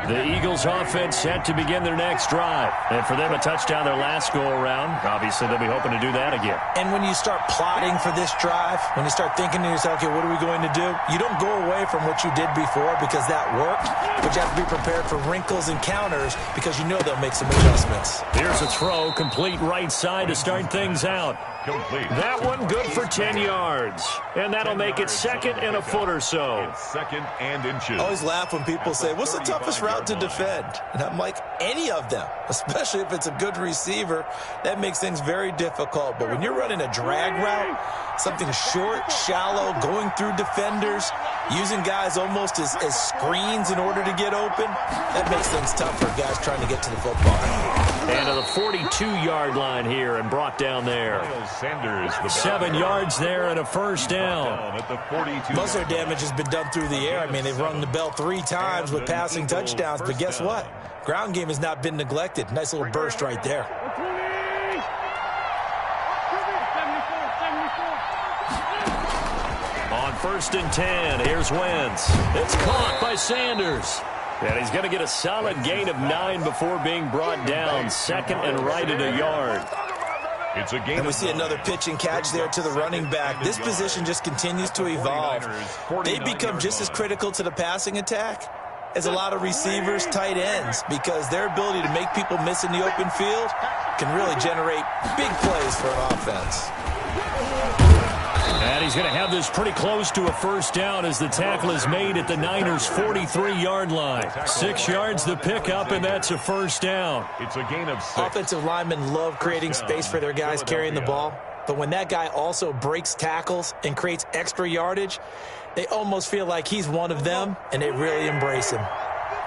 The Eagles offense set to begin their next drive. And for them, a touchdown their last go-around. Obviously, they'll be hoping to do that again. And when you start plotting for this drive, when you start thinking to yourself, okay, what are we going to do? You don't go away from what you did before because that worked, but you have to be prepared for wrinkles and counters because you know they'll make some adjustments. Here's a throw, complete right side to start things out. Complete. That one good for 10 yards. And that'll make it second and a foot or so. It's second and inches. I always laugh when people say, what's the toughest route to defend? And I'm like, any of them, especially if it's a good receiver. That makes things very difficult. But when you're running a drag route, something short, shallow, going through defenders, using guys almost as screens in order to get open, that makes things tough for guys trying to get to the football. And to the 42-yard line here and brought down there. Sanders, 7 yards there and a first down. At the 42. Most of their damage has been done through the air. I mean, they've rung the bell 3 times with passing touchdowns, but guess what? Ground game has not been neglected. Nice little burst right there. On 1st and 10, here's Wentz. It's caught by Sanders. And he's going to get a solid gain of 9 before being brought down. Second and right at a yard. It's a game. And we see another pitch and catch there to the running back. This position just continues to evolve. They become just as critical to the passing attack as a lot of receivers, tight ends, because their ability to make people miss in the open field can really generate big plays for an offense. And he's going to have this pretty close to a first down as the tackle is made at the Niners' 43-yard line. 6 yards the pickup, and that's a first down. It's a gain of 6. Offensive linemen love creating space for their guys carrying the ball, but when that guy also breaks tackles and creates extra yardage, they almost feel like he's one of them, and they really embrace him.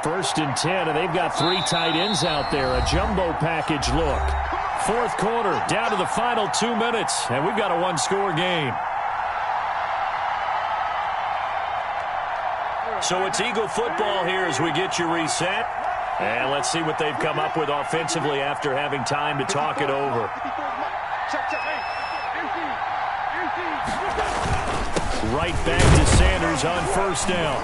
1st and 10, and they've got 3 tight ends out there. A jumbo package look. 4th quarter, down to the final 2 minutes, and we've got a 1-score game. So it's Eagle football here as we get you reset. And let's see what they've come up with offensively after having time to talk it over. Right back to Sanders on first down.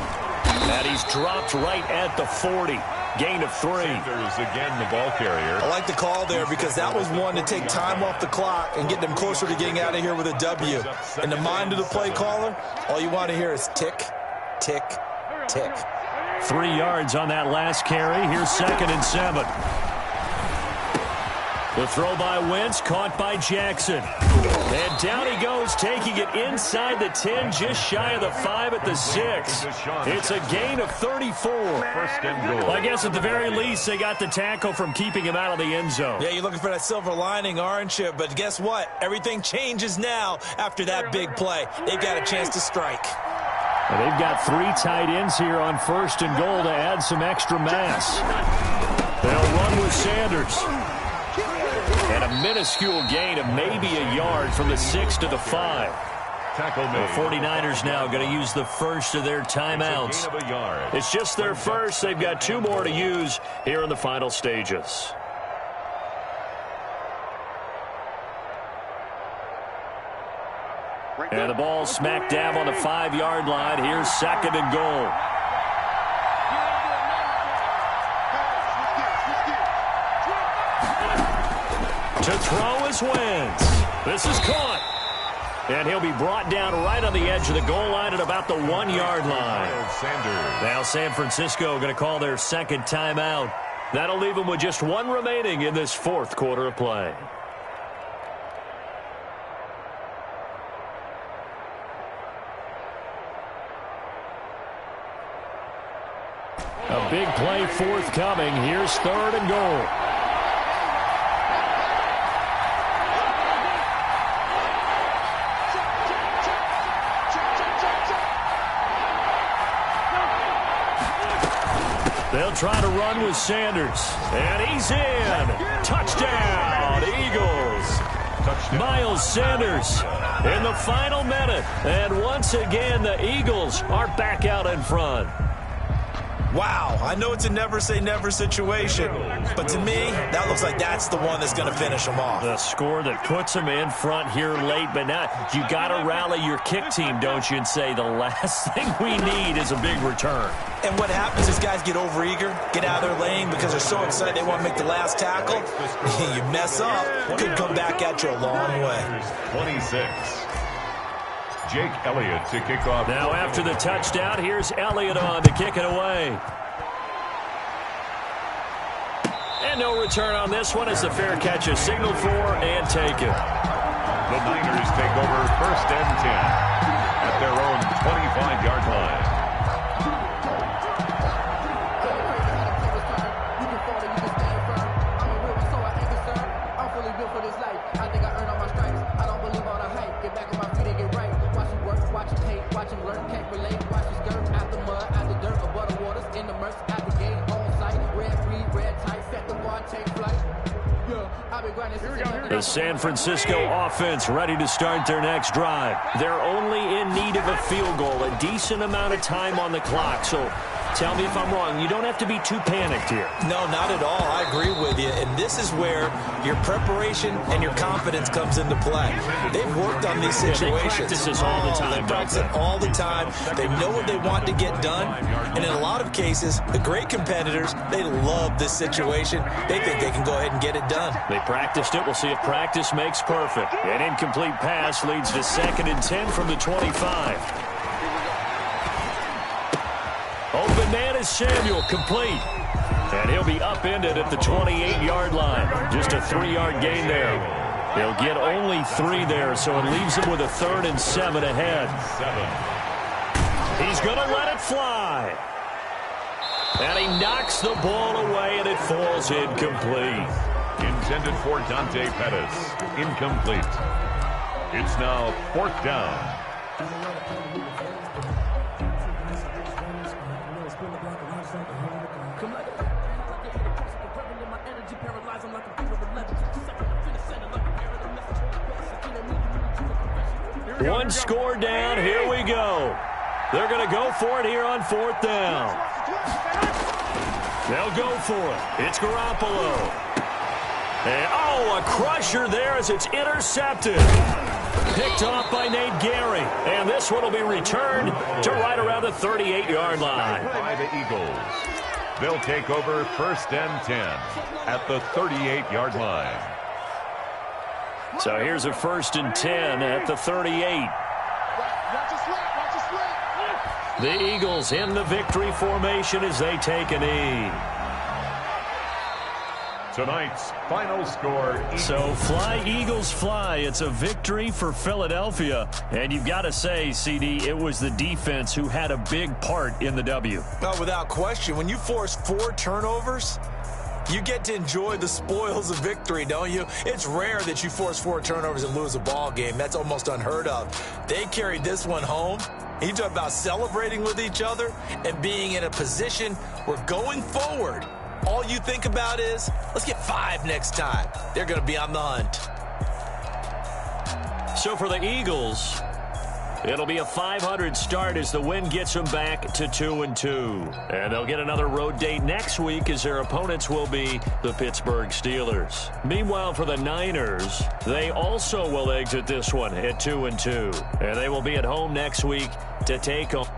And he's dropped right at the 40. Gain of 3. Sanders again the ball carrier. I like the call there because that was one to take time off the clock and get them closer to getting out of here with a W. In the mind of the play caller, all you want to hear is tick, tick, tick. 3 yards on that last carry. Here's 2nd and 7. The throw by Wentz, caught by Jackson. And down he goes, taking it inside the 10, just shy of the 5 at the 6. It's a gain of 34. 1st and goal. Well, I guess at the very least, they got the tackle from keeping him out of the end zone. Yeah, you're looking for that silver lining, aren't you? But guess what? Everything changes now after that big play. They've got a chance to strike. Well, they've got 3 tight ends here on 1st and goal to add some extra mass. They'll run with Sanders. And a minuscule gain of maybe a yard from the 6 to the 5. Tackle made. The 49ers now going to use the first of their timeouts. Gain of a yard. It's just their first. They've got 2 more to use here in the final stages. And the ball smack dab on the 5-yard line. Here's 2nd and goal. To throw is Wentz. This is caught. And he'll be brought down right on the edge of the goal line at about the 1-yard line. Now San Francisco going to call their second timeout. That'll leave them with just one remaining in this fourth quarter of play. A big play forthcoming. Here's 3rd and goal. They'll try to run with Sanders. And he's in. Touchdown, Eagles. Miles Sanders in the final minute. And once again, the Eagles are back out in front. Wow, I know it's a never-say-never situation, but to me, that looks like that's the one that's going to finish them off. The score that puts them in front here late, but now you got to rally your kick team, don't you, and say the last thing we need is a big return. And what happens is guys get overeager, get out of their lane because they're so excited they want to make the last tackle. You mess up, could come back at you a long way. 26. Jake Elliott to kick off. Now after the touchdown, here's Elliott on to kick it away. And no return on this one as the fair catch is signaled for and taken. The Niners take over 1st and 10 at their own 25-yard line. The San Francisco offense ready to start their next drive. They're only in need of a field goal, a decent amount of time on the clock. So tell me if I'm wrong. You don't have to be too panicked here. No, not at all. I agree with you. And this is where your preparation and your confidence comes into play. They've worked on these situations. They practice this all the time. They practice it all the time. They know what they want to get done. And in a lot of cases, the great competitors, they love this situation. They think they can go ahead and get it done. They practiced it. We'll see if practice makes perfect. An incomplete pass leads to 2nd and 10 from the 25. Open man is Samuel, complete. And he'll be upended at the 28-yard line. Just a 3-yard gain there. He'll get only 3 there, so it leaves him with a 3rd and 7 ahead. He's going to let it fly. And he knocks the ball away, and it falls incomplete. Intended for Dante Pettis. Incomplete. It's now 4th down. One score down. Here we go. They're going to go for it here on 4th down. They'll go for it. It's Garoppolo. And, a crusher there as it's intercepted. Picked off by Nate Gary. And this one will be returned to right around the 38-yard line. By the Eagles. They'll take over 1st and 10 at the 38-yard line. So here's a 1st and 10 at the 38. The Eagles in the victory formation as they take a knee. Tonight's final score. So fly, Eagles, fly. It's a victory for Philadelphia. And you've got to say, CD, it was the defense who had a big part in the W. Well, without question, when you force 4 turnovers, you get to enjoy the spoils of victory, don't you? It's rare that you force 4 turnovers and lose a ball game. That's almost unheard of. They carried this one home. You talk about celebrating with each other and being in a position where going forward, all you think about is, let's get 5 next time. They're going to be on the hunt. So for the Eagles, it'll be a 500 start as the win gets them back to 2-2. And they'll get another road date next week as their opponents will be the Pittsburgh Steelers. Meanwhile, for the Niners, they also will exit this one at 2-2. And they will be at home next week to take on